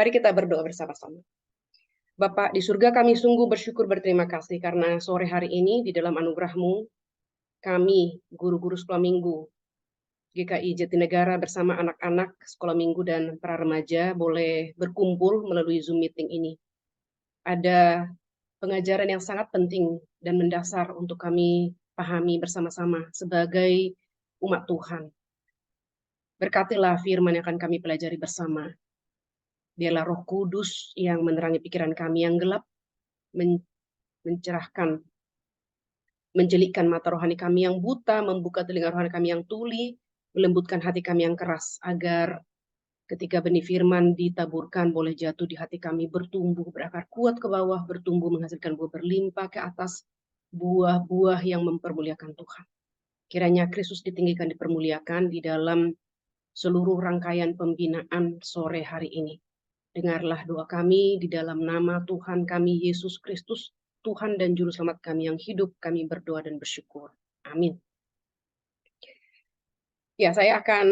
Mari kita berdoa bersama-sama. Bapak di surga, kami sungguh bersyukur berterima kasih karena sore hari ini di dalam anugerah-Mu, kami guru-guru sekolah minggu GKI Jatinegara bersama anak-anak sekolah minggu dan para remaja boleh berkumpul melalui Zoom meeting ini. Ada pengajaran yang sangat penting dan mendasar untuk kami pahami bersama-sama sebagai umat Tuhan. Berkatilah firman yang akan kami pelajari bersama. Biarlah Roh Kudus yang menerangi pikiran kami yang gelap, mencerahkan, menjelikkan mata rohani kami yang buta, membuka telinga rohani kami yang tuli, melembutkan hati kami yang keras, agar ketika benih firman ditaburkan boleh jatuh di hati kami, bertumbuh, berakar kuat ke bawah, bertumbuh, menghasilkan buah berlimpah ke atas, buah-buah yang mempermuliakan Tuhan. Kiranya Kristus ditinggikan, dipermuliakan di dalam seluruh rangkaian pembinaan sore hari ini. Dengarlah doa kami di dalam nama Tuhan kami Yesus Kristus, Tuhan dan Juru Selamat kami yang hidup, kami berdoa dan bersyukur. Amin. Ya, saya akan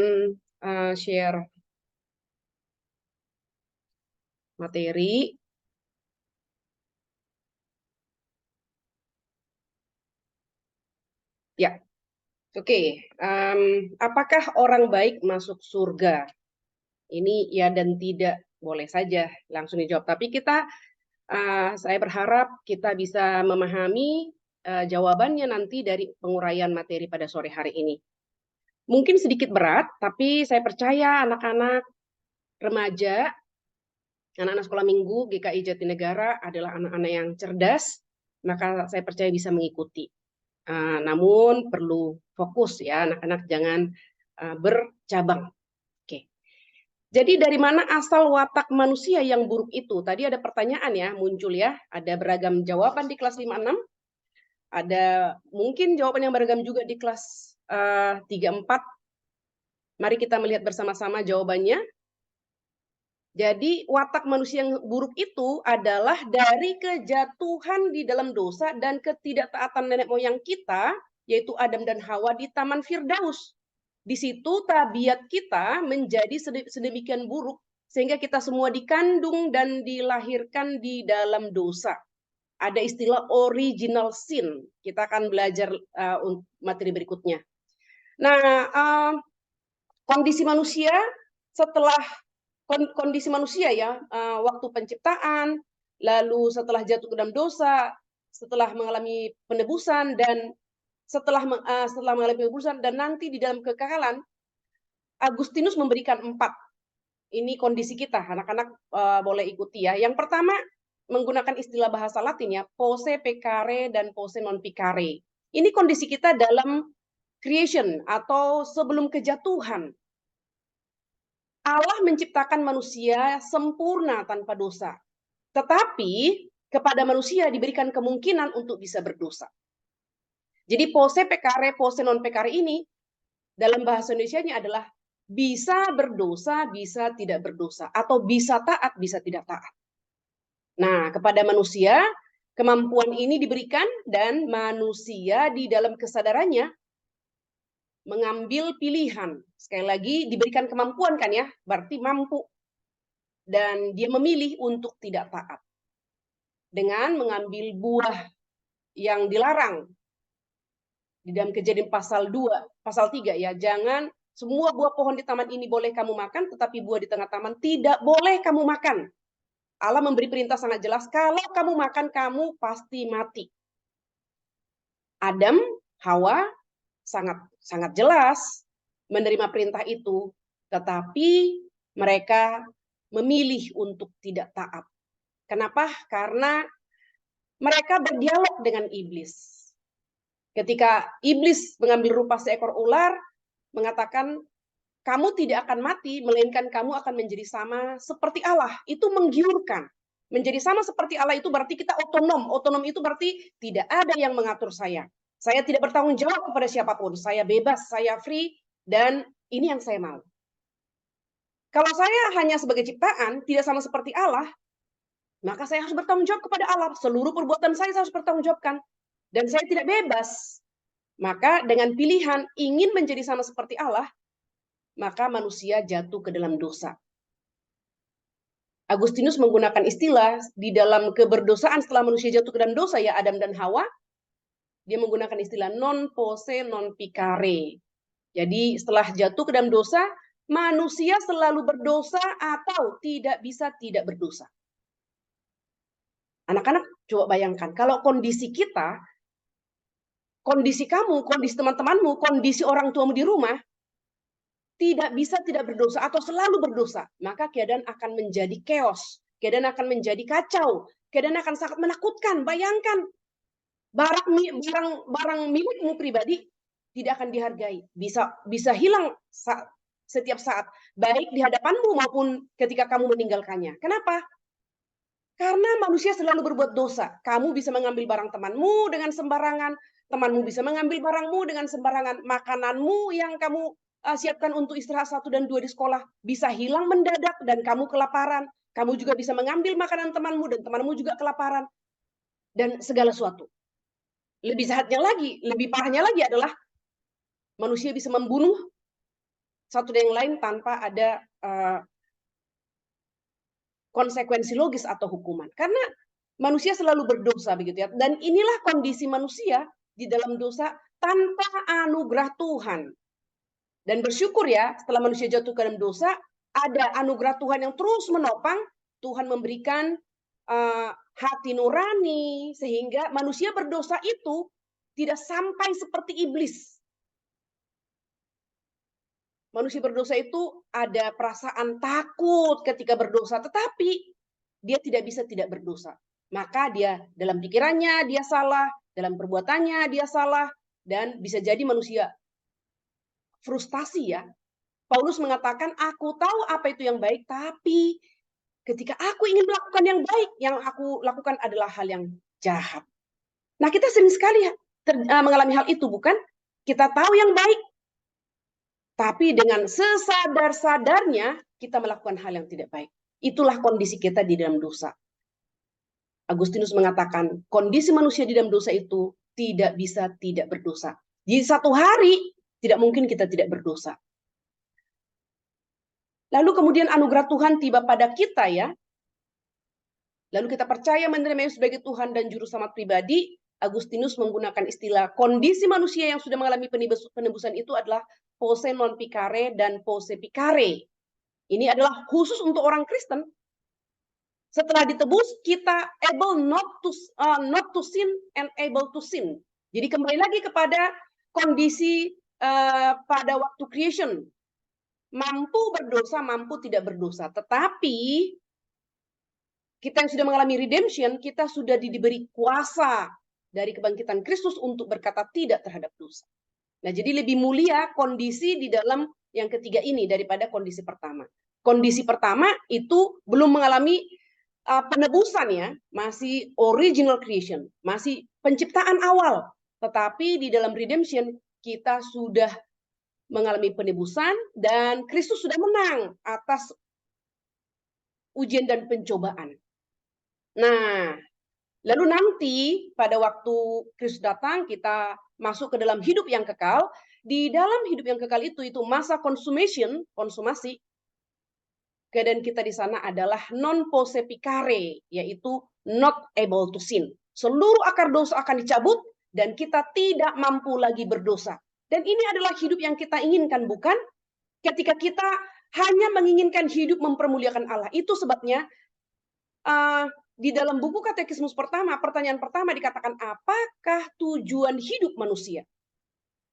share materi. Ya, oke. Apakah orang baik masuk surga? Ini ya dan tidak, boleh saja langsung dijawab. Tapi saya berharap kita bisa memahami jawabannya nanti dari penguraian materi pada sore hari ini. Mungkin sedikit berat, tapi saya percaya anak-anak remaja, anak-anak sekolah minggu GKI Jatinegara adalah anak-anak yang cerdas, maka saya percaya bisa mengikuti. Namun perlu fokus ya, anak-anak jangan bercabang. Oke. Jadi dari mana asal watak manusia yang buruk itu? Tadi ada pertanyaan ya, muncul ya. Ada beragam jawaban di kelas 5-6. Ada mungkin jawaban yang beragam juga di kelas 3-4. Mari kita melihat bersama-sama jawabannya. Jadi watak manusia yang buruk itu adalah dari kejatuhan di dalam dosa dan ketidaktaatan nenek moyang kita, yaitu Adam dan Hawa di Taman Firdaus. Di situ tabiat kita menjadi sedemikian buruk sehingga kita semua dikandung dan dilahirkan di dalam dosa. Ada istilah original sin. Kita akan belajar materi berikutnya. Nah, kondisi manusia setelah kondisi manusia ya, waktu penciptaan, lalu setelah jatuh ke dalam dosa, setelah mengalami penebusan dan setelah mengalami penebusan dan nanti di dalam kekekalan, Agustinus memberikan 4. Ini kondisi kita, anak-anak boleh ikuti ya. Yang pertama menggunakan istilah bahasa Latin ya, posse pecare dan posse non pecare. Ini kondisi kita dalam creation atau sebelum kejatuhan. Allah menciptakan manusia sempurna tanpa dosa. Tetapi kepada manusia diberikan kemungkinan untuk bisa berdosa. Jadi posse pecare, posse non pecare ini dalam bahasa Indonesianya adalah bisa berdosa, bisa tidak berdosa, atau bisa taat, bisa tidak taat. Nah, kepada manusia kemampuan ini diberikan dan manusia di dalam kesadarannya mengambil pilihan. Sekali lagi diberikan kemampuan kan ya, berarti mampu. Dan dia memilih untuk tidak taat. Dengan mengambil buah yang dilarang. Di dalam Kejadian pasal 2, pasal 3 ya, jangan semua buah pohon di taman ini boleh kamu makan, tetapi buah di tengah taman tidak boleh kamu makan. Allah memberi perintah sangat jelas, kalau kamu makan, kamu pasti mati. Adam, Hawa, sangat jelas menerima perintah itu, tetapi mereka memilih untuk tidak taat. Kenapa? Karena mereka berdialog dengan iblis. Ketika iblis mengambil rupa seekor ular, mengatakan, kamu tidak akan mati, melainkan kamu akan menjadi sama seperti Allah. Itu menggiurkan. Menjadi sama seperti Allah itu berarti kita otonom. Otonom itu berarti tidak ada yang mengatur saya. Saya tidak bertanggung jawab kepada siapapun. Saya bebas, saya free, dan ini yang saya mau. Kalau saya hanya sebagai ciptaan, tidak sama seperti Allah, maka saya harus bertanggung jawab kepada Allah. Seluruh perbuatan saya harus bertanggung jawabkan. Dan saya tidak bebas. Maka dengan pilihan ingin menjadi sama seperti Allah, maka manusia jatuh ke dalam dosa. Agustinus menggunakan istilah di dalam keberdosaan setelah manusia jatuh ke dalam dosa, ya Adam dan Hawa, dia menggunakan istilah non posse non picare. Jadi setelah jatuh ke dalam dosa, manusia selalu berdosa atau tidak bisa tidak berdosa. Anak-anak coba bayangkan, kalau kondisi kita, kondisi kamu, kondisi teman-temanmu, kondisi orang tuamu di rumah, tidak bisa tidak berdosa atau selalu berdosa, maka keadaan akan menjadi chaos, keadaan akan menjadi kacau, keadaan akan sangat menakutkan. Bayangkan, barang milikmu pribadi tidak akan dihargai, bisa hilang setiap saat, baik di hadapanmu maupun ketika kamu meninggalkannya. Kenapa? Karena manusia selalu berbuat dosa. Kamu bisa mengambil barang temanmu dengan sembarangan, temanmu bisa mengambil barangmu dengan sembarangan, makananmu yang kamu siapkan untuk istirahat 1 dan 2 di sekolah bisa hilang mendadak dan kamu kelaparan. Kamu juga bisa mengambil makanan temanmu dan temanmu juga kelaparan. Dan segala sesuatu. Lebih jahatnya lagi, lebih parahnya lagi adalah manusia bisa membunuh satu dan yang lain tanpa ada konsekuensi logis atau hukuman. Karena manusia selalu berdosa begitu ya. Dan inilah kondisi manusia di dalam dosa tanpa anugerah Tuhan. Dan bersyukur ya, setelah manusia jatuh ke dalam dosa, ada anugerah Tuhan yang terus menopang. Tuhan memberikan hati nurani sehingga manusia berdosa itu tidak sampai seperti iblis. Manusia berdosa itu ada perasaan takut ketika berdosa, tetapi dia tidak bisa tidak berdosa. Maka dia dalam pikirannya dia salah, dalam perbuatannya dia salah, dan bisa jadi manusia frustasi ya. Paulus mengatakan, aku tahu apa itu yang baik, tapi ketika aku ingin melakukan yang baik, yang aku lakukan adalah hal yang jahat. Nah, kita sering sekali mengalami hal itu, bukan? Kita tahu yang baik, tapi dengan sesadar-sadarnya kita melakukan hal yang tidak baik. Itulah kondisi kita di dalam dosa. Agustinus mengatakan, kondisi manusia di dalam dosa itu tidak bisa tidak berdosa. Di satu hari, tidak mungkin kita tidak berdosa. Lalu kemudian anugerah Tuhan tiba pada kita ya. Lalu kita percaya menerima Yesus sebagai Tuhan dan Juru Selamat pribadi. Agustinus menggunakan istilah kondisi manusia yang sudah mengalami penebusan itu adalah posse non picare dan posse picare. Ini adalah khusus untuk orang Kristen. Setelah ditebus, kita able not to sin and able to sin. Jadi kembali lagi kepada kondisi pada waktu creation. Mampu berdosa, mampu tidak berdosa. Tetapi kita yang sudah mengalami redemption, kita sudah diberi kuasa dari kebangkitan Kristus untuk berkata tidak terhadap dosa. Nah, jadi lebih mulia kondisi di dalam yang ketiga ini daripada kondisi pertama. Kondisi pertama itu belum mengalami penebusan ya, masih original creation, masih penciptaan awal. Tetapi di dalam redemption kita sudah mengalami penebusan dan Kristus sudah menang atas ujian dan pencobaan. Nah, lalu nanti pada waktu Kristus datang kita masuk ke dalam hidup yang kekal. Di dalam hidup yang kekal itu masa konsumasi. Keadaan kita di sana adalah non posse picare, yaitu not able to sin. Seluruh akar dosa akan dicabut dan kita tidak mampu lagi berdosa. Dan ini adalah hidup yang kita inginkan, bukan? Ketika kita hanya menginginkan hidup mempermuliakan Allah. Itu sebabnya di dalam buku Katekismus pertama, pertanyaan pertama dikatakan, apakah tujuan hidup manusia?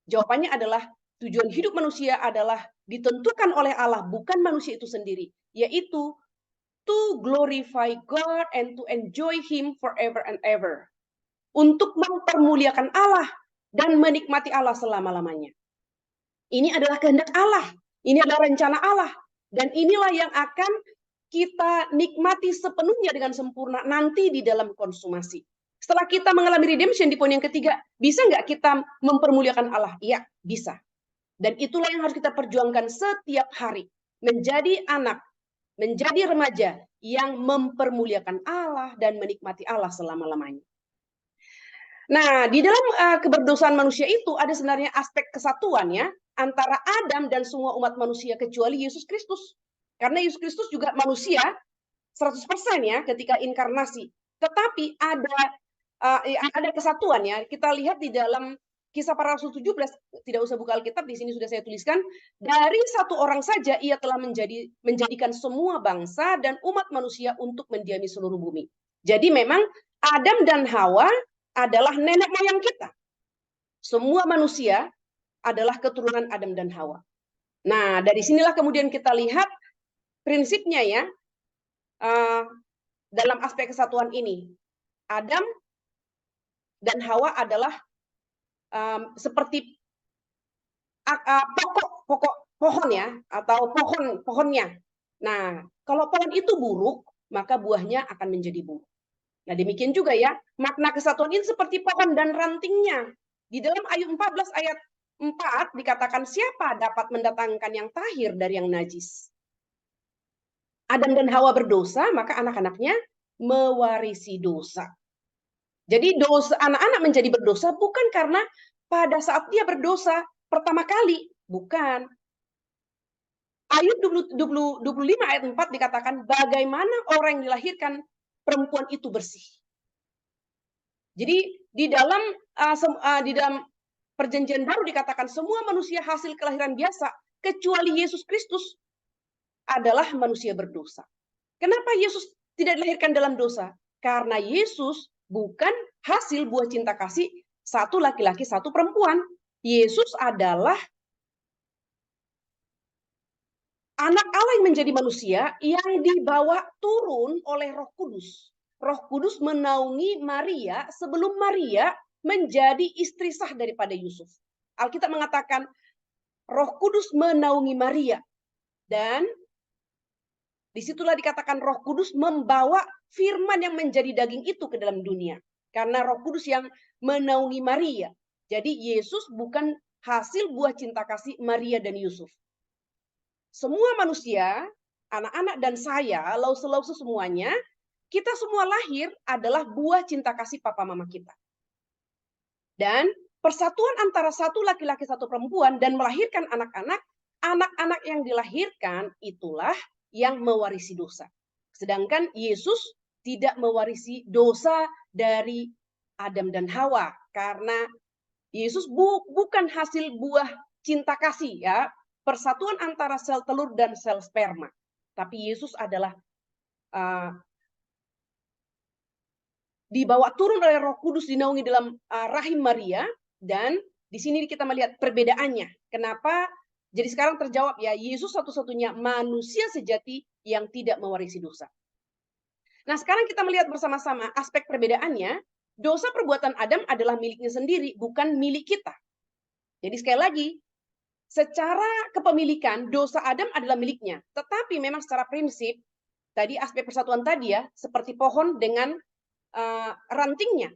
Jawabannya adalah, tujuan hidup manusia adalah ditentukan oleh Allah, bukan manusia itu sendiri, yaitu to glorify God and to enjoy Him forever and ever. Untuk mempermuliakan Allah dan menikmati Allah selama-lamanya. Ini adalah kehendak Allah, ini adalah rencana Allah, dan inilah yang akan kita nikmati sepenuhnya dengan sempurna nanti di dalam konsumasi. Setelah kita mengalami redemption di poin yang ketiga, bisa nggak kita mempermuliakan Allah? Iya, bisa. Dan itulah yang harus kita perjuangkan setiap hari. Menjadi anak, menjadi remaja yang mempermuliakan Allah dan menikmati Allah selama-lamanya. Nah, di dalam keberdosaan manusia itu ada sebenarnya aspek kesatuan ya, antara Adam dan semua umat manusia kecuali Yesus Kristus. Karena Yesus Kristus juga manusia, 100% ya ketika inkarnasi. Tetapi ada kesatuan ya. Kita lihat di dalam Kisah Para Rasul 17, tidak usah buka Alkitab, di sini sudah saya tuliskan, dari satu orang saja ia telah menjadikan semua bangsa dan umat manusia untuk mendiami seluruh bumi. Jadi memang Adam dan Hawa adalah nenek moyang kita. Semua manusia adalah keturunan Adam dan Hawa. Nah, dari sinilah kemudian kita lihat prinsipnya ya, dalam aspek kesatuan ini. Adam dan Hawa adalah seperti pokok pohon ya, atau pohonnya. Nah, kalau pohon itu buruk, maka buahnya akan menjadi buruk. Nah, demikian juga ya, makna kesatuan ini seperti pohon dan rantingnya. Di dalam ayat 14 ayat 4 dikatakan, siapa dapat mendatangkan yang tahir dari yang najis? Adam dan Hawa berdosa, maka anak-anaknya mewarisi dosa. Jadi dosa anak-anak menjadi berdosa bukan karena pada saat dia berdosa pertama kali, bukan. Ayat 25 ayat 4 dikatakan, bagaimana orang yang dilahirkan perempuan itu bersih. Jadi di dalam perjanjian baru dikatakan semua manusia hasil kelahiran biasa kecuali Yesus Kristus adalah manusia berdosa. Kenapa Yesus tidak dilahirkan dalam dosa? Karena Yesus bukan hasil buah cinta kasih satu laki-laki, satu perempuan. Yesus adalah anak Allah yang menjadi manusia yang dibawa turun oleh Roh Kudus. Roh Kudus menaungi Maria sebelum Maria menjadi istri sah daripada Yusuf. Alkitab mengatakan Roh Kudus menaungi Maria. Dan disitulah dikatakan Roh Kudus membawa firman yang menjadi daging itu ke dalam dunia. Karena Roh Kudus yang menaungi Maria. Jadi Yesus bukan hasil buah cinta kasih Maria dan Yusuf. Semua manusia, anak-anak dan saya, lause-lause semuanya, kita semua lahir adalah buah cinta kasih papa mama kita. Dan persatuan antara satu laki-laki satu perempuan dan melahirkan anak-anak, anak-anak yang dilahirkan itulah yang mewarisi dosa. Sedangkan Yesus tidak mewarisi dosa dari Adam dan Hawa karena Yesus bukan hasil buah cinta kasih ya, persatuan antara sel telur dan sel sperma. Tapi Yesus adalah dibawa turun oleh Roh Kudus, dinaungi dalam rahim Maria, dan di sini kita melihat perbedaannya. Kenapa? Jadi sekarang terjawab ya, Yesus satu-satunya manusia sejati yang tidak mewarisi dosa. Nah, sekarang kita melihat bersama-sama aspek perbedaannya. Dosa perbuatan Adam adalah miliknya sendiri, bukan milik kita. Jadi sekali lagi, secara kepemilikan dosa Adam adalah miliknya. Tetapi memang secara prinsip, tadi aspek persatuan tadi ya, seperti pohon dengan rantingnya.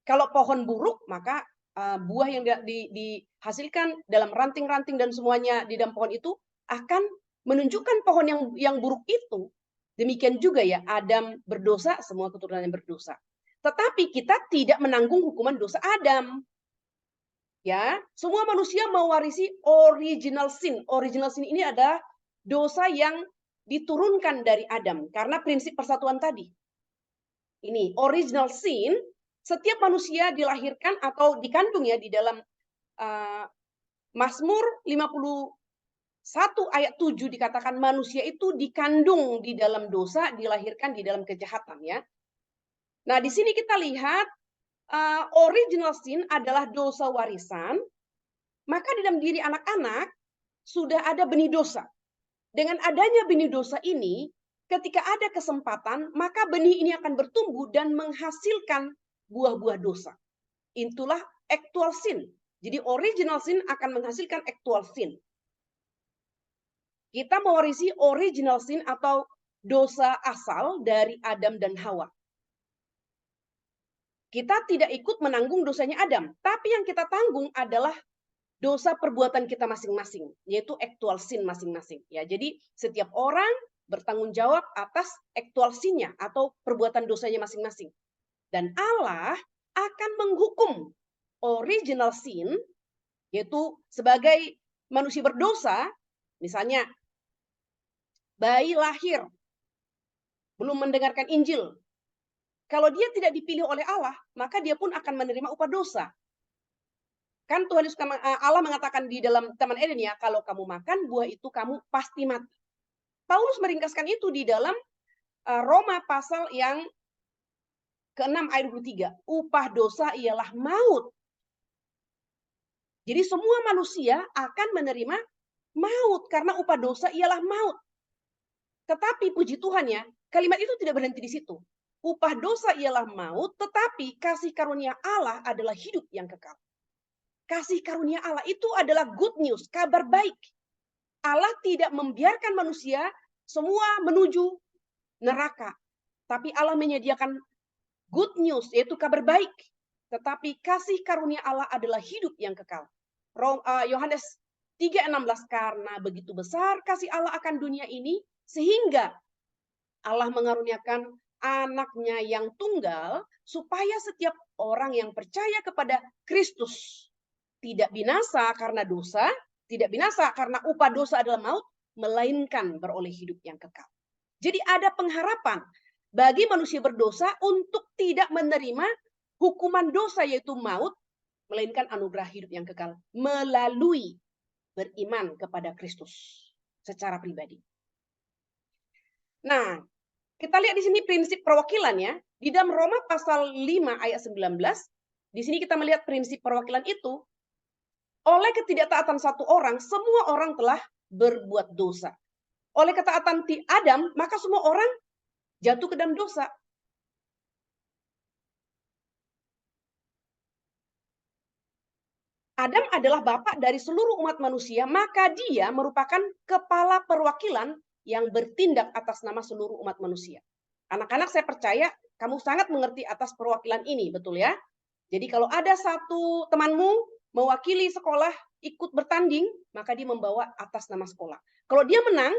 Kalau pohon buruk, maka buah yang dihasilkan dalam ranting-ranting dan semuanya di dalam pohon itu akan menunjukkan pohon yang buruk itu. Demikian juga ya, Adam berdosa, semua keturunan yang berdosa. Tetapi kita tidak menanggung hukuman dosa Adam. Ya, semua manusia mewarisi original sin. Original sin ini adalah dosa yang diturunkan dari Adam karena prinsip persatuan tadi. Ini original sin, setiap manusia dilahirkan atau dikandung ya di dalam Mazmur 51 ayat 7 dikatakan manusia itu dikandung di dalam dosa, dilahirkan di dalam kejahatan ya. Nah, di sini kita lihat original sin adalah dosa warisan, maka di dalam diri anak-anak sudah ada benih dosa. Dengan adanya benih dosa ini, ketika ada kesempatan, maka benih ini akan bertumbuh dan menghasilkan buah-buah dosa. Itulah actual sin. Jadi original sin akan menghasilkan actual sin. Kita mewarisi original sin atau dosa asal dari Adam dan Hawa. Kita tidak ikut menanggung dosanya Adam, tapi yang kita tanggung adalah dosa perbuatan kita masing-masing, yaitu actual sin masing-masing. Ya, jadi setiap orang bertanggung jawab atas actual sin-nya atau perbuatan dosanya masing-masing. Dan Allah akan menghukum original sin, yaitu sebagai manusia berdosa, misalnya bayi lahir belum mendengarkan Injil. Kalau dia tidak dipilih oleh Allah, maka dia pun akan menerima upah dosa. Kan Tuhan Yesus Allah mengatakan di dalam Taman Eden ya, kalau kamu makan buah itu kamu pasti mati. Paulus meringkaskan itu di dalam Roma pasal yang ke-6 ayat 23. Upah dosa ialah maut. Jadi semua manusia akan menerima maut karena upah dosa ialah maut. Tetapi puji Tuhan ya, kalimat itu tidak berhenti di situ. Upah dosa ialah maut, tetapi kasih karunia Allah adalah hidup yang kekal. Kasih karunia Allah itu adalah good news, kabar baik. Allah tidak membiarkan manusia semua menuju neraka. Tapi Allah menyediakan good news, yaitu kabar baik. Tetapi kasih karunia Allah adalah hidup yang kekal. Yohanes 3:16, karena begitu besar kasih Allah akan dunia ini, sehingga Allah mengaruniakan anaknya yang tunggal, supaya setiap orang yang percaya kepada Kristus tidak binasa karena dosa, tidak binasa karena upah dosa adalah maut, melainkan beroleh hidup yang kekal. Jadi ada pengharapan bagi manusia berdosa untuk tidak menerima hukuman dosa yaitu maut, melainkan anugerah hidup yang kekal melalui beriman kepada Kristus secara pribadi. Nah, kita lihat di sini prinsip perwakilan ya. Di dalam Roma pasal 5 ayat 19, di sini kita melihat prinsip perwakilan itu. Oleh ketidaktaatan satu orang, semua orang telah berbuat dosa. Oleh ketaatan Adam, maka semua orang jatuh ke dalam dosa. Adam adalah bapak dari seluruh umat manusia, maka dia merupakan kepala perwakilan yang bertindak atas nama seluruh umat manusia. Anak-anak, saya percaya kamu sangat mengerti atas perwakilan ini, betul ya? Jadi kalau ada satu temanmu mewakili sekolah ikut bertanding, maka dia membawa atas nama sekolah. Kalau dia menang,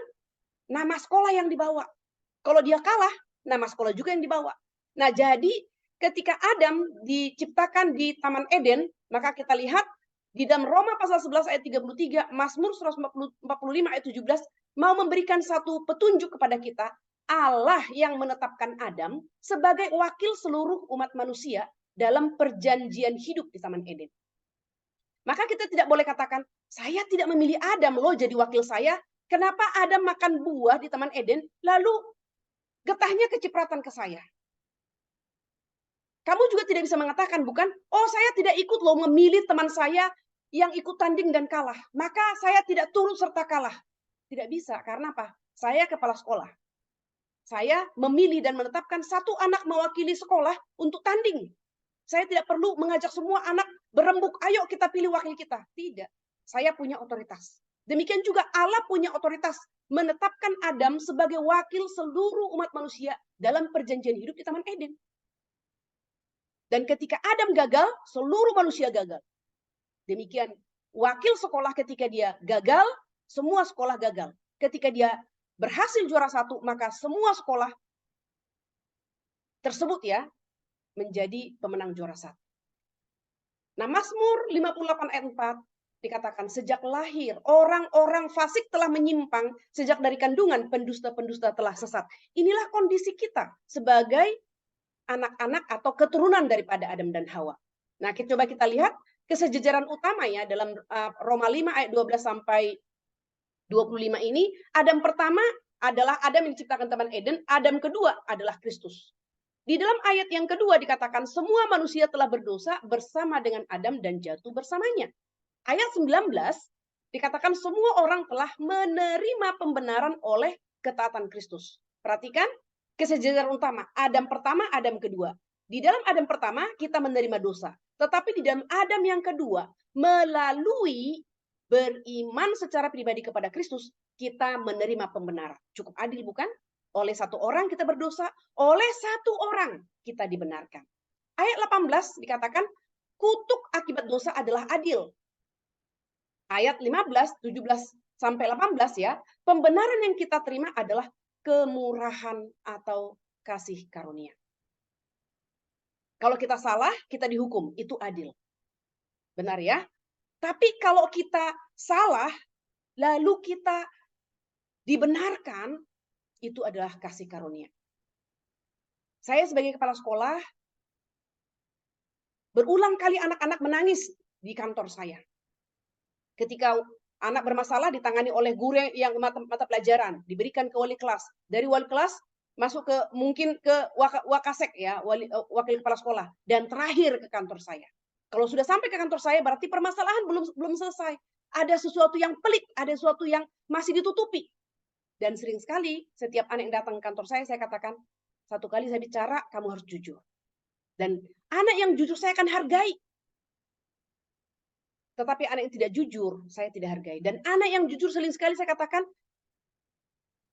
nama sekolah yang dibawa. Kalau dia kalah, nama sekolah juga yang dibawa. Nah, jadi ketika Adam diciptakan di Taman Eden, maka kita lihat di dalam Roma pasal 11 ayat 33, Mazmur 145 ayat 17, mau memberikan satu petunjuk kepada kita, Allah yang menetapkan Adam sebagai wakil seluruh umat manusia dalam perjanjian hidup di Taman Eden. Maka kita tidak boleh katakan, saya tidak memilih Adam loh jadi wakil saya. Kenapa Adam makan buah di Taman Eden, lalu getahnya kecipratan ke saya? Kamu juga tidak bisa mengatakan, bukan, oh saya tidak ikut loh memilih teman saya yang ikut tanding dan kalah. Maka saya tidak turut serta kalah. Tidak bisa, karena apa? Saya kepala sekolah. Saya memilih dan menetapkan satu anak mewakili sekolah untuk tanding. Saya tidak perlu mengajak semua anak berembuk, ayo kita pilih wakil kita. Tidak, saya punya otoritas. Demikian juga Allah punya otoritas menetapkan Adam sebagai wakil seluruh umat manusia dalam perjanjian hidup di Taman Eden. Dan ketika Adam gagal, seluruh manusia gagal. Demikian wakil sekolah ketika dia gagal, semua sekolah gagal. Ketika dia berhasil juara satu, maka semua sekolah tersebut ya menjadi pemenang juara satu. Nah, Mazmur 58 ayat 4 dikatakan, sejak lahir orang-orang fasik telah menyimpang, sejak dari kandungan pendusta-pendusta telah sesat. Inilah kondisi kita sebagai anak-anak atau keturunan daripada Adam dan Hawa. Nah, coba kita lihat kesejajaran utama ya dalam Roma 5 ayat 12 sampai 25 ini. Adam pertama adalah Adam yang diciptakan Taman Eden, Adam kedua adalah Kristus. Di dalam ayat yang kedua dikatakan semua manusia telah berdosa bersama dengan Adam dan jatuh bersamanya. Ayat 19 dikatakan semua orang telah menerima pembenaran oleh ketaatan Kristus. Perhatikan kesejajaran utama, Adam pertama, Adam kedua. Di dalam Adam pertama kita menerima dosa, tetapi di dalam Adam yang kedua melalui beriman secara pribadi kepada Kristus kita menerima pembenaran. Cukup adil bukan? Oleh satu orang kita berdosa, oleh satu orang kita dibenarkan. Ayat 18 dikatakan kutuk akibat dosa adalah adil. Ayat 15, 17 sampai 18 ya, pembenaran yang kita terima adalah kemurahan atau kasih karunia. Kalau kita salah, kita dihukum, itu adil. Benar ya? Tapi kalau kita salah, lalu kita dibenarkan, itu adalah kasih karunia. Saya sebagai kepala sekolah, berulang kali anak-anak menangis di kantor saya. Ketika anak bermasalah ditangani oleh guru yang mata pelajaran, diberikan ke wali kelas. Dari wali kelas masuk ke mungkin ke wakasek ya, wakil kepala sekolah, dan terakhir ke kantor saya. Kalau sudah sampai ke kantor saya berarti permasalahan belum selesai. Ada sesuatu yang pelik, ada sesuatu yang masih ditutupi. Dan sering sekali setiap anak yang datang ke kantor saya katakan, satu kali saya bicara, kamu harus jujur. Dan anak yang jujur saya akan hargai. Tetapi anak yang tidak jujur, saya tidak hargai. Dan anak yang jujur sering sekali saya katakan,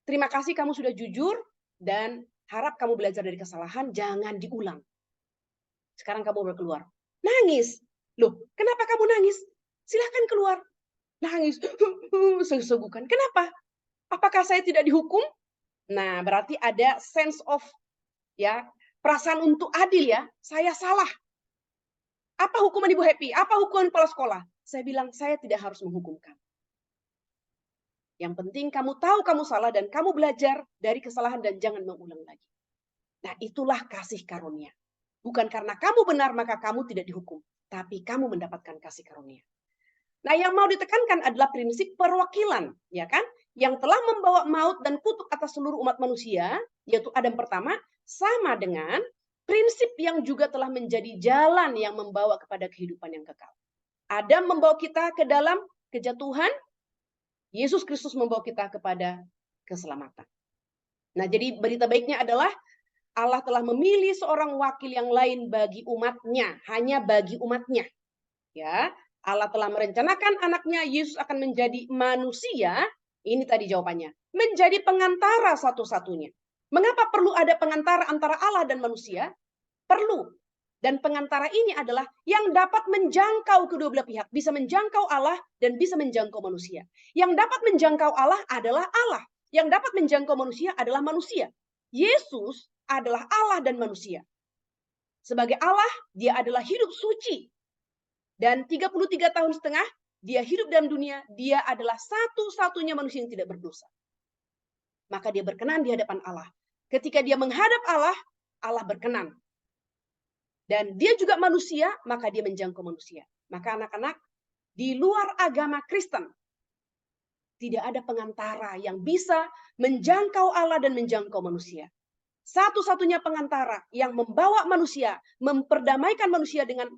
terima kasih kamu sudah jujur, dan harap kamu belajar dari kesalahan, jangan diulang. Sekarang kamu boleh keluar. Nangis. Loh, kenapa kamu nangis? Silahkan keluar. Nangis. Sesungguhkan. Kenapa? Apakah saya tidak dihukum? Nah, berarti ada sense of ya perasaan untuk adil ya. Saya salah. Apa hukuman Ibu Happy? Apa hukuman kepala sekolah? Saya bilang, saya tidak harus menghukumkan. Yang penting kamu tahu kamu salah dan kamu belajar dari kesalahan dan jangan mengulang lagi. Nah, itulah kasih karunia. Bukan karena kamu benar maka kamu tidak dihukum, tapi kamu mendapatkan kasih karunia. Nah, yang mau ditekankan adalah prinsip perwakilan, ya kan? Yang telah membawa maut dan kutuk atas seluruh umat manusia, yaitu Adam pertama, sama dengan prinsip yang juga telah menjadi jalan yang membawa kepada kehidupan yang kekal. Adam membawa kita ke dalam kejatuhan, Yesus Kristus membawa kita kepada keselamatan. Nah, jadi berita baiknya adalah Allah telah memilih seorang wakil yang lain bagi umatnya, hanya bagi umatnya. Ya, Allah telah merencanakan anaknya Yesus akan menjadi manusia. Ini tadi jawabannya, menjadi pengantara satu-satunya. Mengapa perlu ada pengantara antara Allah dan manusia? Perlu. Dan pengantara ini adalah yang dapat menjangkau kedua belah pihak. Bisa menjangkau Allah dan bisa menjangkau manusia. Yang dapat menjangkau Allah adalah Allah. Yang dapat menjangkau manusia adalah manusia. Yesus adalah Allah dan manusia. Sebagai Allah, dia adalah hidup suci. Dan 33 tahun setengah, dia hidup dalam dunia, dia adalah satu-satunya manusia yang tidak berdosa. Maka dia berkenan di hadapan Allah. Ketika dia menghadap Allah, Allah berkenan. Dan dia juga manusia, maka dia menjangkau manusia. Maka anak-anak, di luar agama Kristen, tidak ada pengantara yang bisa menjangkau Allah dan menjangkau manusia. Satu-satunya pengantara yang membawa manusia, memperdamaikan manusia dengan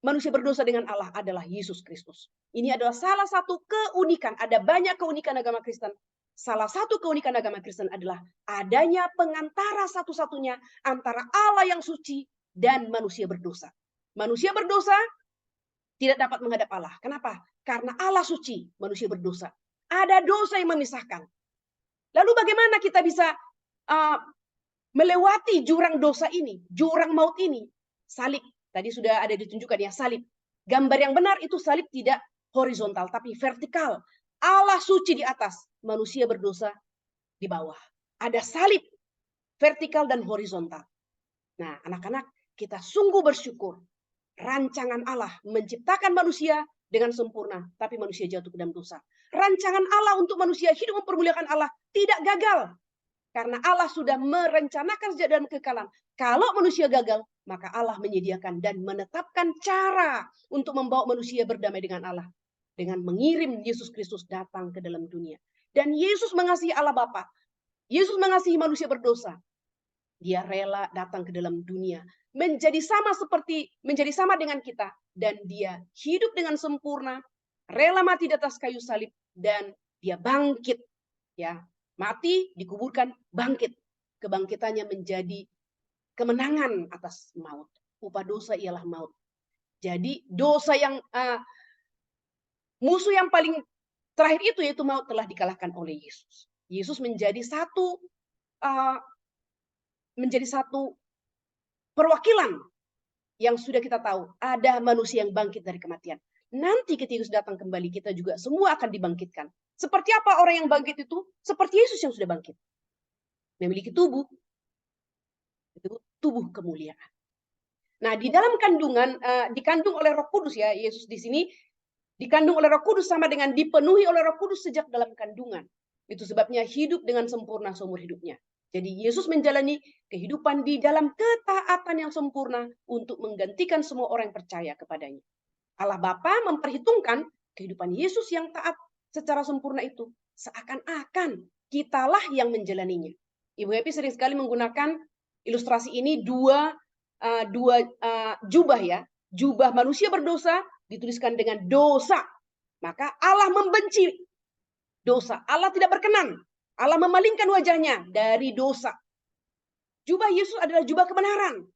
manusia berdosa dengan Allah adalah Yesus Kristus. Ini adalah salah satu keunikan. Ada banyak keunikan agama Kristen. Salah satu keunikan agama Kristen adalah adanya pengantara satu-satunya antara Allah yang suci dan manusia berdosa. Manusia berdosa tidak dapat menghadap Allah. Kenapa? Karena Allah suci, manusia berdosa. Ada dosa yang memisahkan. Lalu bagaimana kita bisa melewati jurang dosa ini, jurang maut ini? Salib. Tadi sudah ada ditunjukkan ya, salib. Gambar yang benar itu salib tidak horizontal, tapi vertikal. Allah suci di atas, manusia berdosa di bawah. Ada salib vertikal dan horizontal. Nah, anak-anak, kita sungguh bersyukur. Rancangan Allah menciptakan manusia dengan sempurna, tapi manusia jatuh ke dalam dosa. Rancangan Allah untuk manusia hidup mempermuliakan Allah tidak gagal. Karena Allah sudah merencanakan sejak dalam kekekalan. Kalau manusia gagal, maka Allah menyediakan dan menetapkan cara untuk membawa manusia berdamai dengan Allah. Dengan mengirim Yesus Kristus datang ke dalam dunia. Dan Yesus mengasihi Allah Bapa. Yesus mengasihi manusia berdosa. Dia rela datang ke dalam dunia. Menjadi sama dengan kita. Dan dia hidup dengan sempurna. Rela mati di atas kayu salib. Dan dia bangkit. Ya, mati, dikuburkan, bangkit. Kebangkitannya menjadi kemenangan atas maut. Upah dosa ialah maut. Jadi dosa yang musuh yang paling terakhir itu yaitu maut telah dikalahkan oleh Yesus. Yesus menjadi satu perwakilan yang sudah kita tahu. Ada manusia yang bangkit dari kematian. Nanti ketika Yesus datang kembali, kita juga semua akan dibangkitkan. Seperti apa orang yang bangkit itu? Seperti Yesus yang sudah bangkit. Memiliki tubuh. Itu tubuh kemuliaan. Nah, di dalam kandungan, dikandung oleh Roh Kudus ya, Yesus di sini dikandung oleh Roh Kudus sama dengan dipenuhi oleh Roh Kudus sejak dalam kandungan. Itu sebabnya hidup dengan sempurna seumur hidupnya. Jadi Yesus menjalani kehidupan di dalam ketaatan yang sempurna untuk menggantikan semua orang yang percaya kepadanya. Allah Bapa memperhitungkan kehidupan Yesus yang taat secara sempurna itu seakan-akan kitalah yang menjalaninya. Ibu Happy sering sekali menggunakan ilustrasi ini dua jubah ya. Jubah manusia berdosa dituliskan dengan dosa. Maka Allah membenci dosa. Allah tidak berkenan. Allah memalingkan wajahnya dari dosa. Jubah Yesus adalah jubah kebenaran.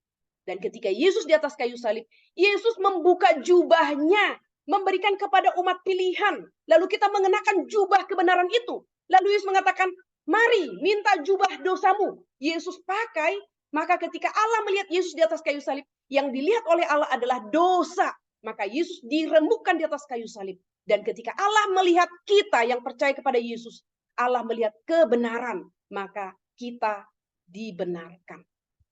Dan ketika Yesus di atas kayu salib, Yesus membuka jubahnya, memberikan kepada umat pilihan. Lalu kita mengenakan jubah kebenaran itu. Lalu Yesus mengatakan, mari minta jubah dosamu. Yesus pakai, maka ketika Allah melihat Yesus di atas kayu salib, yang dilihat oleh Allah adalah dosa. Maka Yesus diremukkan di atas kayu salib. Dan ketika Allah melihat kita yang percaya kepada Yesus, Allah melihat kebenaran, maka kita dibenarkan.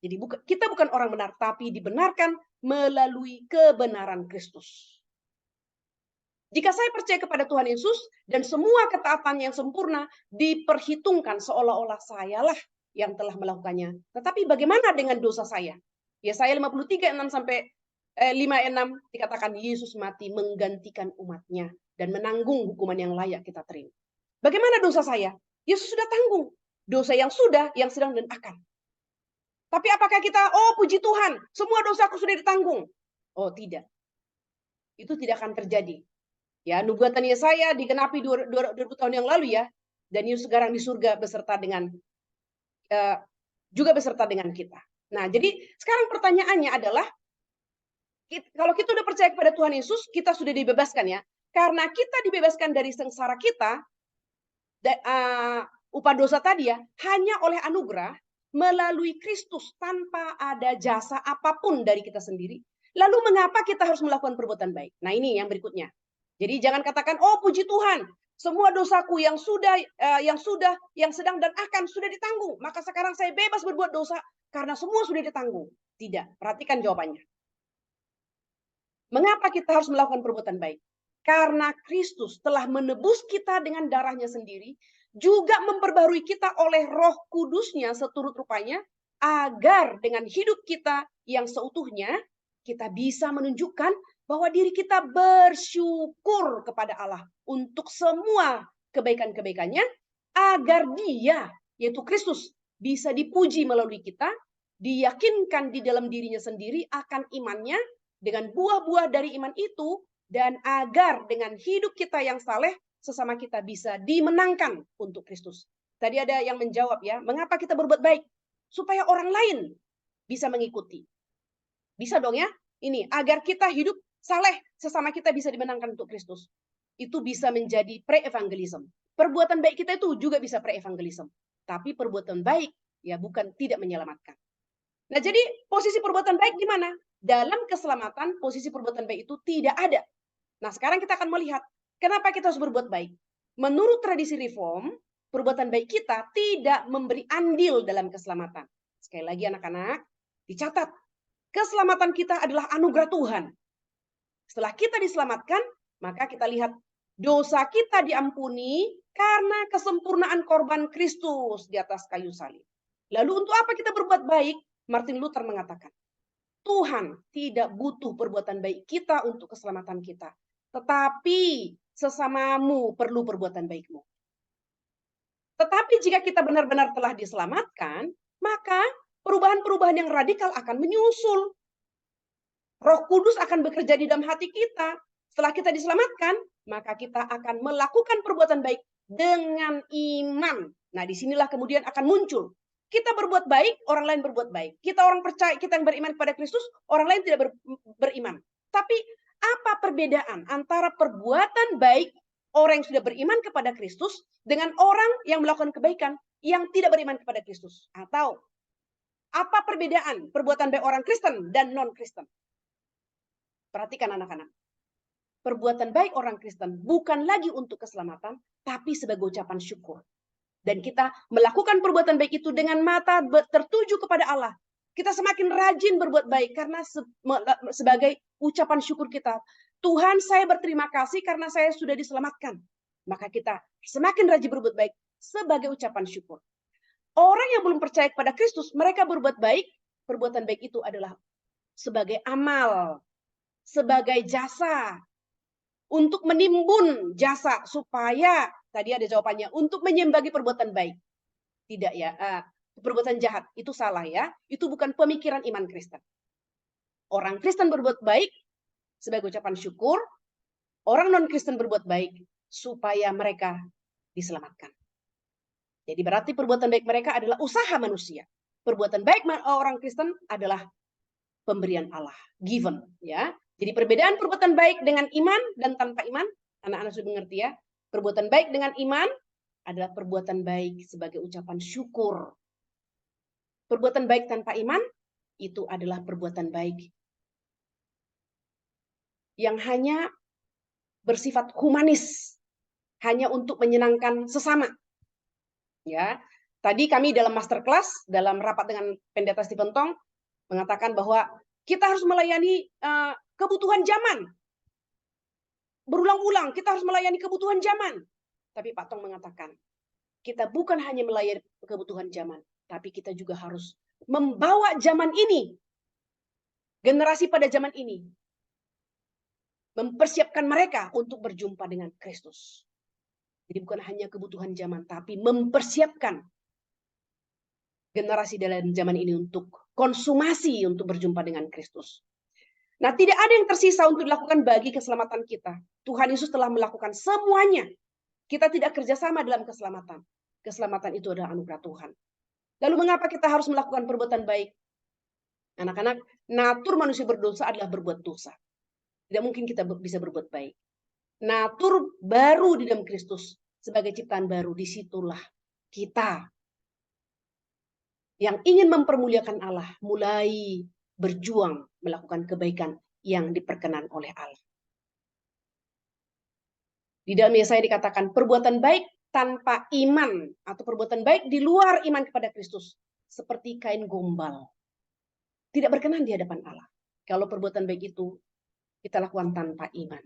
Jadi kita bukan orang benar, tapi dibenarkan melalui kebenaran Kristus. Jika saya percaya kepada Tuhan Yesus dan semua ketaatan yang sempurna diperhitungkan seolah-olah sayalah yang telah melakukannya. Tetapi bagaimana dengan dosa saya? Yesaya 53, 6 sampai 5:6 dikatakan Yesus mati menggantikan umatnya dan menanggung hukuman yang layak kita terima. Bagaimana dosa saya? Yesus sudah tanggung. Dosa yang sudah, yang sedang, dan akan. Tapi apakah kita, oh puji Tuhan, semua dosaku sudah ditanggung? Oh tidak. Itu tidak akan terjadi. Ya, nubuatan Yesaya digenapi 2000 tahun yang lalu ya. Dan Yesus sekarang di surga beserta dengan juga beserta dengan kita. Nah, jadi sekarang pertanyaannya adalah kalau kita sudah percaya kepada Tuhan Yesus, kita sudah dibebaskan ya. Karena kita dibebaskan dari sengsara kita, upah dosa tadi ya, hanya oleh anugerah melalui Kristus tanpa ada jasa apapun dari kita sendiri. Lalu mengapa kita harus melakukan perbuatan baik? Nah ini yang berikutnya. Jadi jangan katakan, oh puji Tuhan, semua dosaku yang sedang dan akan sudah ditanggung. Maka sekarang saya bebas berbuat dosa karena semua sudah ditanggung. Tidak, perhatikan jawabannya. Mengapa kita harus melakukan perbuatan baik? Karena Kristus telah menebus kita dengan darahnya sendiri, juga memperbarui kita oleh Roh Kudusnya seturut rupanya, agar dengan hidup kita yang seutuhnya, kita bisa menunjukkan bahwa diri kita bersyukur kepada Allah untuk semua kebaikan-kebaikannya, agar Dia, yaitu Kristus, bisa dipuji melalui kita, diyakinkan di dalam dirinya sendiri akan imannya, dengan buah-buah dari iman itu, dan agar dengan hidup kita yang saleh, sesama kita bisa dimenangkan untuk Kristus. Tadi ada yang menjawab ya, mengapa kita berbuat baik? Supaya orang lain bisa mengikuti. Bisa dong ya? Ini, agar kita hidup saleh, sesama kita bisa dimenangkan untuk Kristus. Itu bisa menjadi pre-evangelism. Perbuatan baik kita itu juga bisa pre-evangelism. Tapi perbuatan baik, ya bukan tidak menyelamatkan. Nah jadi posisi perbuatan baik di mana? Dalam keselamatan, posisi perbuatan baik itu tidak ada. Nah sekarang kita akan melihat, kenapa kita harus berbuat baik? Menurut tradisi reform, perbuatan baik kita tidak memberi andil dalam keselamatan. Sekali lagi anak-anak, dicatat. Keselamatan kita adalah anugerah Tuhan. Setelah kita diselamatkan, maka kita lihat dosa kita diampuni karena kesempurnaan korban Kristus di atas kayu salib. Lalu untuk apa kita berbuat baik? Martin Luther mengatakan, Tuhan tidak butuh perbuatan baik kita untuk keselamatan kita. Tetapi sesamamu perlu perbuatan baikmu. Tetapi jika kita benar-benar telah diselamatkan, maka perubahan-perubahan yang radikal akan menyusul. Roh Kudus akan bekerja di dalam hati kita. Setelah kita diselamatkan, maka kita akan melakukan perbuatan baik dengan iman. Nah, disinilah kemudian akan muncul. Kita berbuat baik, orang lain berbuat baik. Kita orang percaya, kita yang beriman kepada Kristus, orang lain tidak beriman. Tapi apa perbedaan antara perbuatan baik orang yang sudah beriman kepada Kristus dengan orang yang melakukan kebaikan yang tidak beriman kepada Kristus? Atau apa perbedaan perbuatan baik orang Kristen dan non-Kristen? Perhatikan anak-anak. Perbuatan baik orang Kristen bukan lagi untuk keselamatan, tapi sebagai ucapan syukur. Dan kita melakukan perbuatan baik itu dengan mata tertuju kepada Allah. Kita semakin rajin berbuat baik karena sebagai ucapan syukur kita. Tuhan, saya berterima kasih karena saya sudah diselamatkan. Maka kita semakin rajin berbuat baik sebagai ucapan syukur. Orang yang belum percaya kepada Kristus, mereka berbuat baik. Perbuatan baik itu adalah sebagai amal, sebagai jasa, untuk menimbun jasa, supaya, tadi ada jawabannya, untuk menyimbangi perbuatan baik. Tidak ya, perbuatan jahat, itu salah ya. Itu bukan pemikiran iman Kristen. Orang Kristen berbuat baik sebagai ucapan syukur, orang non-Kristen berbuat baik supaya mereka diselamatkan. Jadi berarti perbuatan baik mereka adalah usaha manusia. Perbuatan baik orang Kristen adalah pemberian Allah, given ya. Jadi perbedaan perbuatan baik dengan iman dan tanpa iman, anak-anak sudah mengerti ya. Perbuatan baik dengan iman adalah perbuatan baik sebagai ucapan syukur. Perbuatan baik tanpa iman itu adalah perbuatan baik yang hanya bersifat humanis, hanya untuk menyenangkan sesama. Ya, tadi kami dalam masterclass, dalam rapat dengan Pendeta Stephen Tong, mengatakan bahwa kita harus melayani kebutuhan zaman. Berulang-ulang, kita harus melayani kebutuhan zaman. Tapi Pak Tong mengatakan, kita bukan hanya melayani kebutuhan zaman, tapi kita juga harus membawa zaman ini, generasi pada zaman ini, mempersiapkan mereka untuk berjumpa dengan Kristus. Jadi bukan hanya kebutuhan zaman, tapi mempersiapkan generasi dalam zaman ini untuk konsumasi, untuk berjumpa dengan Kristus. Nah, tidak ada yang tersisa untuk dilakukan bagi keselamatan kita. Tuhan Yesus telah melakukan semuanya. Kita tidak kerjasama dalam keselamatan. Keselamatan itu adalah anugerah Tuhan. Lalu mengapa kita harus melakukan perbuatan baik? Anak-anak, natur manusia berdosa adalah berbuat dosa. Tidak mungkin kita bisa berbuat baik. Natur baru di dalam Kristus sebagai ciptaan baru, disitulah kita yang ingin mempermuliakan Allah mulai berjuang melakukan kebaikan yang diperkenan oleh Allah. Di dalam Yesaya dikatakan perbuatan baik tanpa iman atau perbuatan baik di luar iman kepada Kristus seperti kain gombal. Tidak berkenan di hadapan Allah. Kalau perbuatan baik itu kita lakukan tanpa iman.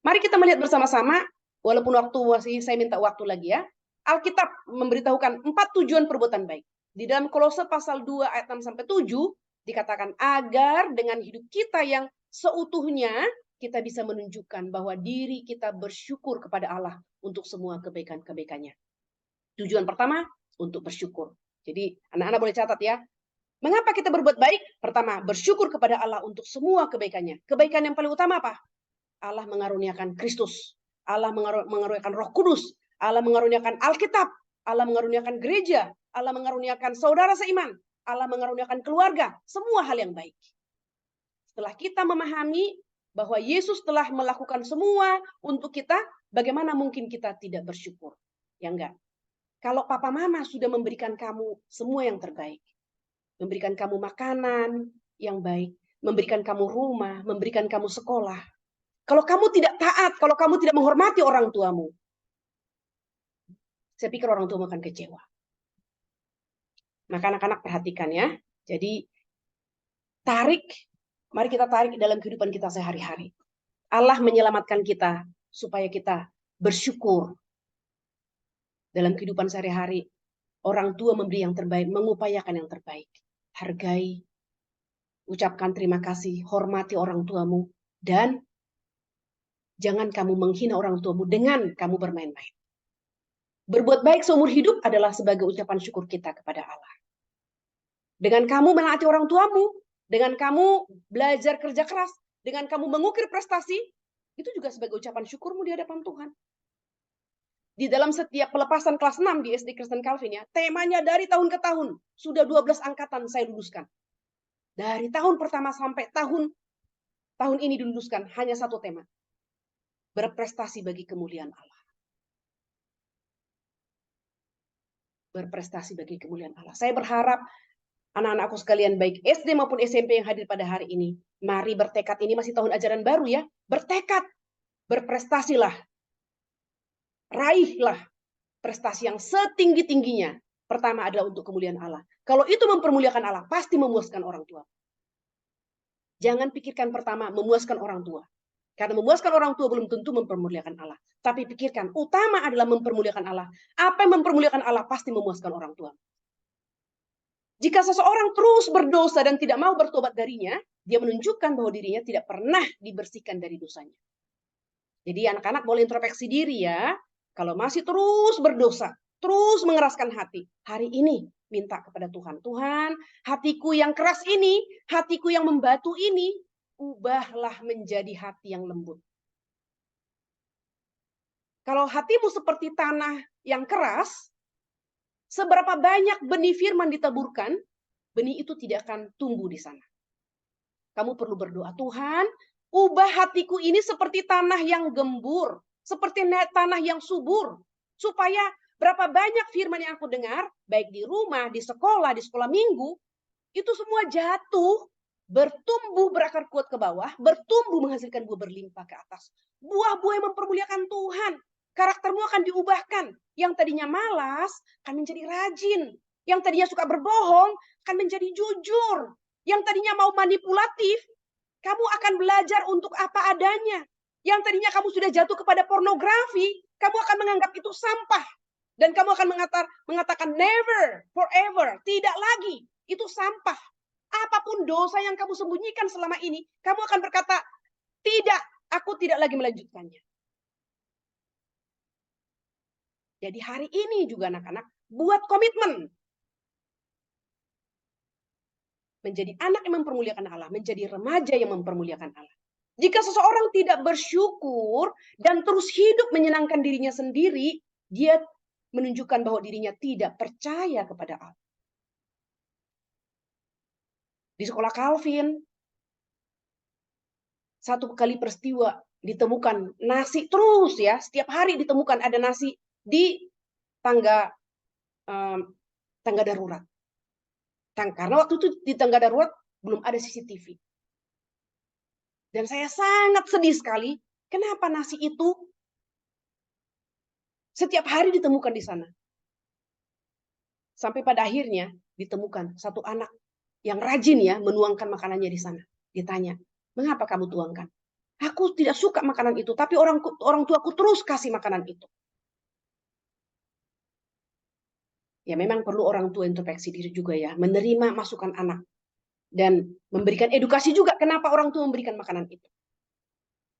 Mari kita melihat bersama-sama, walaupun waktu masih saya minta waktu lagi ya. Alkitab memberitahukan 4 tujuan perbuatan baik. Di dalam Kolose pasal 2 ayat 6 sampai 7 dikatakan agar dengan hidup kita yang seutuhnya kita bisa menunjukkan bahwa diri kita bersyukur kepada Allah untuk semua kebaikan-kebaikannya. Tujuan pertama untuk bersyukur. Jadi anak-anak boleh catat ya. Mengapa kita berbuat baik? Pertama, bersyukur kepada Allah untuk semua kebaikannya. Kebaikan yang paling utama apa? Allah mengaruniakan Kristus. Allah mengaruniakan Roh Kudus. Allah mengaruniakan Alkitab. Allah mengaruniakan gereja. Allah mengaruniakan saudara seiman. Allah mengaruniakan keluarga. Semua hal yang baik. Setelah kita memahami bahwa Yesus telah melakukan semua untuk kita, bagaimana mungkin kita tidak bersyukur? Ya enggak. Kalau papa mama sudah memberikan kamu semua yang terbaik, memberikan kamu makanan yang baik, memberikan kamu rumah, memberikan kamu sekolah. Kalau kamu tidak taat, kalau kamu tidak menghormati orang tuamu, saya pikir orang tua akan kecewa. Maka anak-anak perhatikan ya. Jadi mari kita tarik dalam kehidupan kita sehari-hari. Allah menyelamatkan kita supaya kita bersyukur. Dalam kehidupan sehari-hari, orang tua memberi yang terbaik, mengupayakan yang terbaik. Hargai, ucapkan terima kasih, hormati orang tuamu, dan jangan kamu menghina orang tuamu dengan kamu bermain-main. Berbuat baik seumur hidup adalah sebagai ucapan syukur kita kepada Allah. Dengan kamu menaati orang tuamu, dengan kamu belajar kerja keras, dengan kamu mengukir prestasi, itu juga sebagai ucapan syukurmu di hadapan Tuhan. Di dalam setiap pelepasan kelas 6 di SD Kristen Calvin ya, temanya dari tahun ke tahun, sudah 12 angkatan saya luluskan. Dari tahun pertama sampai tahun ini diluluskan hanya satu tema. Berprestasi bagi kemuliaan Allah. Berprestasi bagi kemuliaan Allah. Saya berharap anak-anakku sekalian baik SD maupun SMP yang hadir pada hari ini, mari bertekad, ini masih tahun ajaran baru ya, bertekad, berprestasilah, raihlah prestasi yang setinggi-tingginya. Pertama adalah untuk kemuliaan Allah. Kalau itu mempermuliakan Allah, pasti memuaskan orang tua. Jangan pikirkan pertama memuaskan orang tua. Karena memuaskan orang tua belum tentu mempermuliakan Allah. Tapi pikirkan, utama adalah mempermuliakan Allah. Apa yang mempermuliakan Allah pasti memuaskan orang tua. Jika seseorang terus berdosa dan tidak mau bertobat darinya, dia menunjukkan bahwa dirinya tidak pernah dibersihkan dari dosanya. Jadi anak-anak boleh introspeksi diri ya. Kalau masih terus berdosa, terus mengeraskan hati, hari ini minta kepada Tuhan. Tuhan, hatiku yang keras ini, hatiku yang membatu ini, ubahlah menjadi hati yang lembut. Kalau hatimu seperti tanah yang keras, seberapa banyak benih firman ditaburkan, benih itu tidak akan tumbuh di sana. Kamu perlu berdoa, Tuhan, ubah hatiku ini seperti tanah yang gembur, seperti tanah yang subur, supaya berapa banyak firman yang aku dengar, baik di rumah, di sekolah minggu, itu semua jatuh, bertumbuh berakar kuat ke bawah, bertumbuh menghasilkan buah berlimpah ke atas. Buah-buah yang mempermuliakan Tuhan. Karaktermu akan diubahkan. Yang tadinya malas akan menjadi rajin. Yang tadinya suka berbohong akan menjadi jujur. Yang tadinya mau manipulatif, kamu akan belajar untuk apa adanya. Yang tadinya kamu sudah jatuh kepada pornografi, kamu akan menganggap itu sampah. Dan kamu akan mengatakan never, forever, tidak lagi. Itu sampah. Apapun dosa yang kamu sembunyikan selama ini, kamu akan berkata, tidak, aku tidak lagi melanjutkannya. Jadi hari ini juga anak-anak, buat komitmen. Menjadi anak yang mempermuliakan Allah, menjadi remaja yang mempermuliakan Allah. Jika seseorang tidak bersyukur dan terus hidup menyenangkan dirinya sendiri, dia menunjukkan bahwa dirinya tidak percaya kepada Allah. Di sekolah Calvin, satu kali peristiwa ditemukan nasi terus ya, setiap hari ditemukan ada nasi di tangga darurat. Karena waktu itu di tangga darurat belum ada CCTV. Dan saya sangat sedih sekali, kenapa nasi itu setiap hari ditemukan di sana. Sampai pada akhirnya ditemukan satu anak yang rajin ya menuangkan makanannya di sana. Ditanya, mengapa kamu tuangkan? Aku tidak suka makanan itu, tapi orang tuaku terus kasih makanan itu. Ya memang perlu orang tua introspeksi diri juga ya, menerima masukan anak. Dan memberikan edukasi juga kenapa orang tua memberikan makanan itu.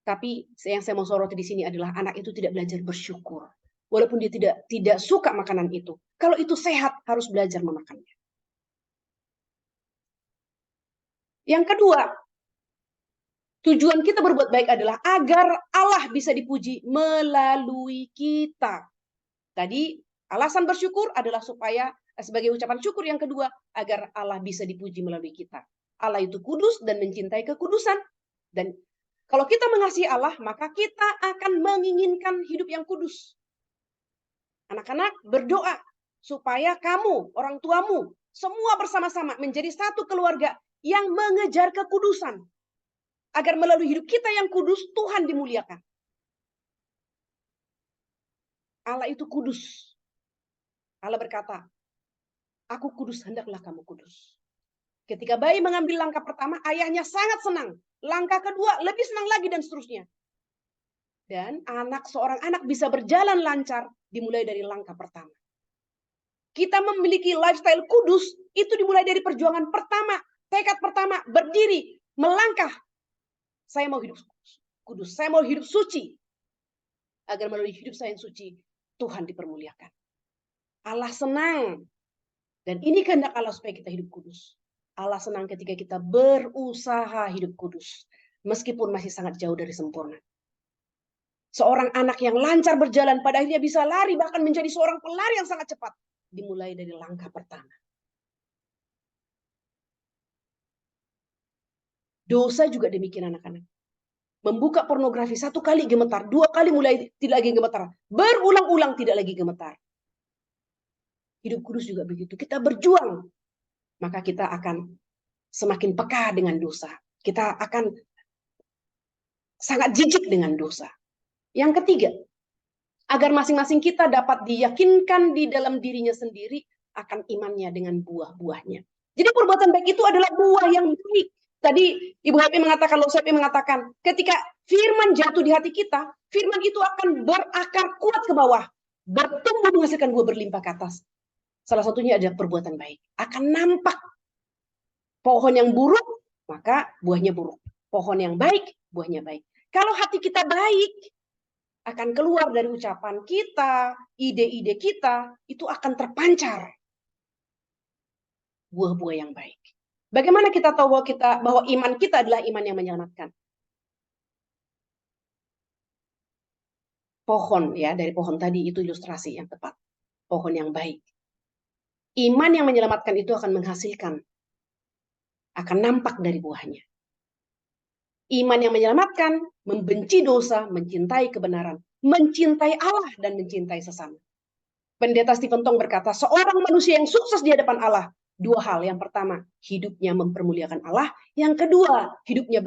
Tapi yang saya mau soroti di sini adalah anak itu tidak belajar bersyukur. Walaupun dia tidak suka makanan itu. Kalau itu sehat, harus belajar memakannya. Yang kedua, tujuan kita berbuat baik adalah agar Allah bisa dipuji melalui kita. Tadi alasan bersyukur adalah supaya sebagai ucapan syukur. Yang kedua, agar Allah bisa dipuji melalui kita. Allah itu kudus dan mencintai kekudusan. Dan kalau kita mengasihi Allah, maka kita akan menginginkan hidup yang kudus. Anak-anak berdoa supaya kamu, orang tuamu, semua bersama-sama menjadi satu keluarga yang mengejar kekudusan. Agar melalui hidup kita yang kudus, Tuhan dimuliakan. Allah itu kudus. Allah berkata, aku kudus, hendaklah kamu kudus. Ketika bayi mengambil langkah pertama, ayahnya sangat senang. Langkah kedua, lebih senang lagi dan seterusnya. Dan seorang anak bisa berjalan lancar dimulai dari langkah pertama. Kita memiliki lifestyle kudus, itu dimulai dari perjuangan pertama, tekad pertama, berdiri, melangkah. Saya mau hidup kudus, saya mau hidup suci. Agar melalui hidup saya yang suci, Tuhan dipermuliakan. Allah senang. Dan ini kehendak Allah supaya kita hidup kudus. Allah senang ketika kita berusaha hidup kudus. Meskipun masih sangat jauh dari sempurna. Seorang anak yang lancar berjalan pada akhirnya bisa lari, bahkan menjadi seorang pelari yang sangat cepat. Dimulai dari langkah pertama. Dosa juga demikian anak-anak. Membuka pornografi 1 kali gemetar, 2 kali mulai tidak lagi gemetar. Berulang-ulang tidak lagi gemetar. Hidup kudus juga begitu. Kita berjuang, maka kita akan semakin peka dengan dosa. Kita akan sangat jijik dengan dosa. Yang ketiga, agar masing-masing kita dapat diyakinkan di dalam dirinya sendiri akan imannya dengan buah-buahnya. Jadi perbuatan baik itu adalah buah yang baik. Tadi Ibu Happy mengatakan, Lo Happy mengatakan, ketika firman jatuh di hati kita, firman itu akan berakar kuat ke bawah, bertumbuh menghasilkan buah berlimpah ke atas. Salah satunya adalah perbuatan baik. Akan nampak pohon yang buruk, maka buahnya buruk. Pohon yang baik, buahnya baik. Kalau hati kita baik, akan keluar dari ucapan kita, ide-ide kita, itu akan terpancar buah-buah yang baik. Bagaimana kita tahu bahwa iman kita adalah iman yang menyelamatkan? Pohon, ya, dari pohon tadi itu ilustrasi yang tepat. Pohon yang baik. Iman yang menyelamatkan itu akan menghasilkan, akan nampak dari buahnya. Iman yang menyelamatkan, membenci dosa, mencintai kebenaran, mencintai Allah dan mencintai sesama. Pendeta Stephen Tong berkata, seorang manusia yang sukses di hadapan Allah, dua hal. Yang pertama, hidupnya mempermuliakan Allah. Yang kedua, hidupnya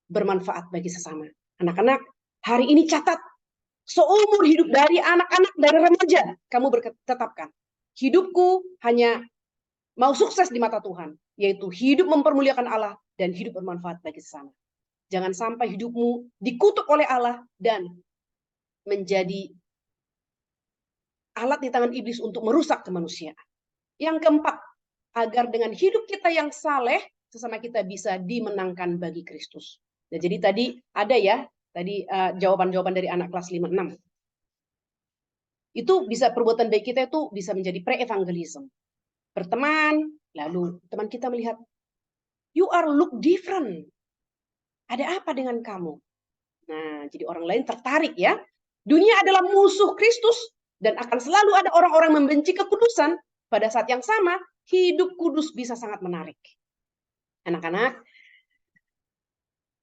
bermanfaat bagi sesama. Anak-anak, hari ini catat, seumur hidup dari anak-anak, dari remaja, kamu tetapkan. Hidupku hanya mau sukses di mata Tuhan, yaitu hidup mempermuliakan Allah dan hidup bermanfaat bagi sesama. Jangan sampai hidupmu dikutuk oleh Allah dan menjadi alat di tangan iblis untuk merusak kemanusiaan. Yang keempat, agar dengan hidup kita yang saleh, sesama kita bisa dimenangkan bagi Kristus. Nah, jadi tadi ada ya, tadi jawaban-jawaban dari anak kelas 5-6. Itu bisa, perbuatan baik kita itu bisa menjadi pre-evangelism. Berteman, lalu teman kita melihat, you are look different. Ada apa dengan kamu? Nah, jadi orang lain tertarik ya. Dunia adalah musuh Kristus dan akan selalu ada orang-orang membenci kekudusan. Pada saat yang sama, hidup kudus bisa sangat menarik. Anak-anak,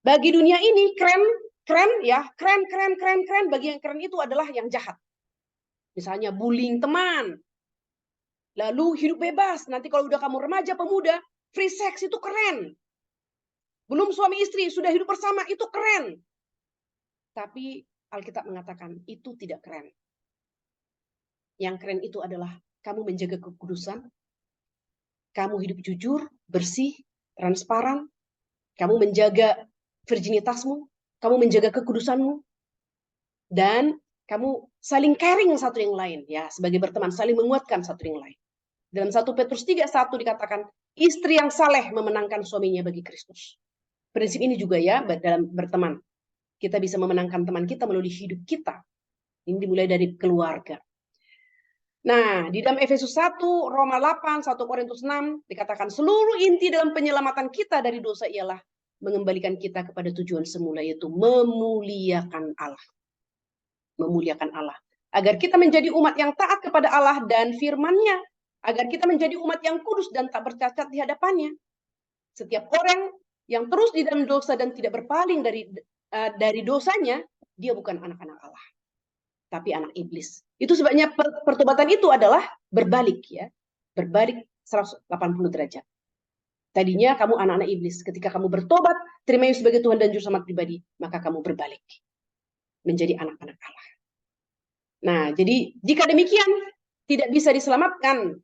bagi dunia ini keren ya, keren. Bagi yang keren itu adalah yang jahat. Misalnya bullying teman. Lalu hidup bebas. Nanti kalau udah kamu remaja, pemuda, free sex itu keren. Belum suami istri, sudah hidup bersama, itu keren. Tapi Alkitab mengatakan itu tidak keren. Yang keren itu adalah kamu menjaga kekudusan, kamu hidup jujur, bersih, transparan, kamu menjaga virginitasmu, kamu menjaga kekudusanmu, dan kamu saling caring satu yang lain, ya, sebagai berteman, saling menguatkan satu yang lain. Dalam 1 Petrus 3:1 dikatakan, istri yang saleh memenangkan suaminya bagi Kristus. Prinsip ini juga ya dalam berteman. Kita bisa memenangkan teman kita melalui hidup kita. Ini dimulai dari keluarga. Nah, di dalam Efesus 1, Roma 8, 1 Korintus 6, dikatakan seluruh inti dalam penyelamatan kita dari dosa ialah mengembalikan kita kepada tujuan semula, yaitu memuliakan Allah. Memuliakan Allah. Agar kita menjadi umat yang taat kepada Allah dan firman-Nya. Agar kita menjadi umat yang kudus dan tak bercacat di hadapannya. Setiap orang yang terus di dalam dosa dan tidak berpaling dari dosanya, dia bukan anak-anak Allah, tapi anak iblis. Itu sebabnya pertobatan itu adalah berbalik ya. Berbalik 180 derajat. Tadinya kamu anak-anak iblis. Ketika kamu bertobat, terima Yesus sebagai Tuhan dan Juru Selamat pribadi, maka kamu berbalik menjadi anak-anak Allah. Nah, jadi jika demikian tidak bisa diselamatkan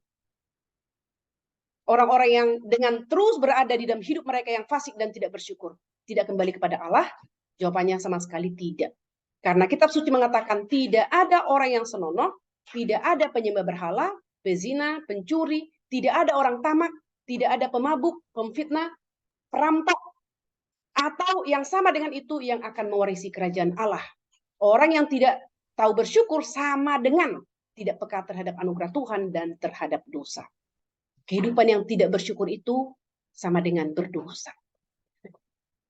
orang-orang yang dengan terus berada di dalam hidup mereka yang fasik dan tidak bersyukur, tidak kembali kepada Allah, jawabannya sama sekali tidak. Karena kitab suci mengatakan tidak ada orang yang senonoh, tidak ada penyembah berhala, pezina, pencuri, tidak ada orang tamak, tidak ada pemabuk, pemfitnah, perampok, atau yang sama dengan itu yang akan mewarisi kerajaan Allah. Orang yang tidak tahu bersyukur sama dengan tidak peka terhadap anugerah Tuhan dan terhadap dosa. Kehidupan yang tidak bersyukur itu sama dengan berdosa.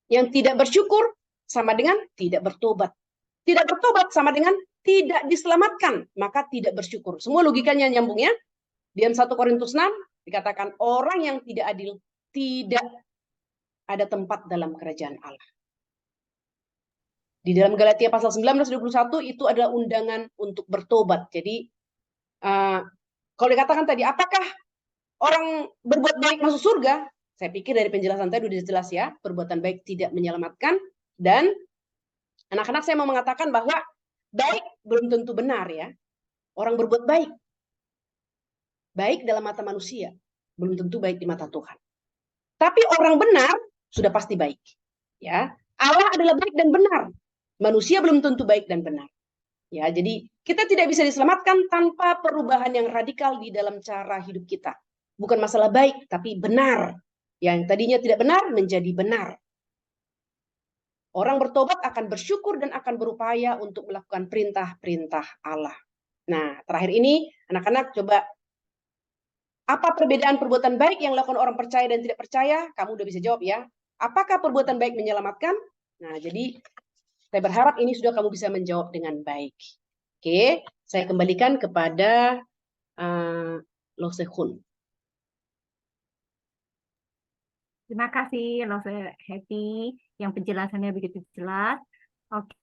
Yang tidak bersyukur sama dengan tidak bertobat. Tidak bertobat sama dengan tidak diselamatkan, maka tidak bersyukur. Semua logikanya nyambung ya. Di 1 Korintus 6 dikatakan orang yang tidak adil tidak ada tempat dalam kerajaan Allah. Di dalam Galatia pasal 19:21 itu adalah undangan untuk bertobat. Jadi kalau dikatakan tadi, apakah orang berbuat baik masuk surga? Saya pikir dari penjelasan tadi sudah jelas ya, perbuatan baik tidak menyelamatkan. Dan anak-anak saya mau mengatakan bahwa baik belum tentu benar ya. Orang berbuat baik. Baik dalam mata manusia, belum tentu baik di mata Tuhan. Tapi orang benar sudah pasti baik. Ya, Allah adalah baik dan benar. Manusia belum tentu baik dan benar. Ya, jadi kita tidak bisa diselamatkan tanpa perubahan yang radikal di dalam cara hidup kita. Bukan masalah baik, tapi benar. Yang tadinya tidak benar menjadi benar. Orang bertobat akan bersyukur dan akan berupaya untuk melakukan perintah-perintah Allah. Nah, terakhir ini, anak-anak coba, apa perbedaan perbuatan baik yang dilakukan orang percaya dan tidak percaya? Kamu udah bisa jawab ya. Apakah perbuatan baik menyelamatkan? Nah, jadi saya berharap ini sudah kamu bisa menjawab dengan baik. Oke, saya kembalikan kepada Lo Sehun. Terima kasih, Love Happy, yang penjelasannya begitu jelas. Oke.